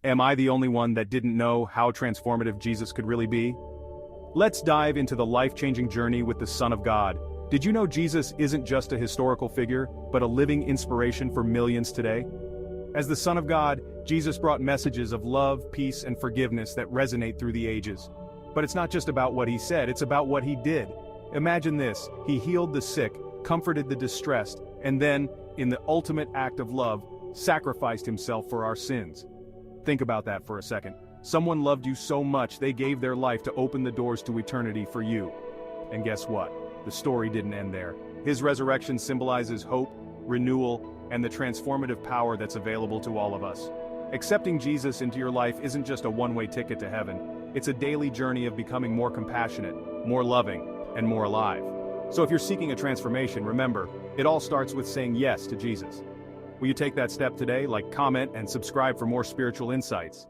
Am I the only one that didn't know how transformative Jesus could really be? Let's dive into the life-changing journey with the Son of God. Did you know Jesus isn't just a historical figure, but a living inspiration for millions today? As the Son of God, Jesus brought messages of love, peace, and forgiveness that resonate through the ages. But it's not just about what he said, it's about what he did. Imagine this: he healed the sick, comforted the distressed, and then, in the ultimate act of love, sacrificed himself for our sins. Think about that for a second. Someone loved you so much they gave their life to open the doors to eternity for you. And guess what? The story didn't end there. His resurrection symbolizes hope, renewal, and the transformative power that's available to all of us. Accepting Jesus into your life isn't just a one-way ticket to heaven. It's a daily journey of becoming more compassionate, more loving, and more alive. So if you're seeking a transformation, remember, it all starts with saying yes to Jesus. Will you take that step today? Like, comment, and subscribe for more spiritual insights.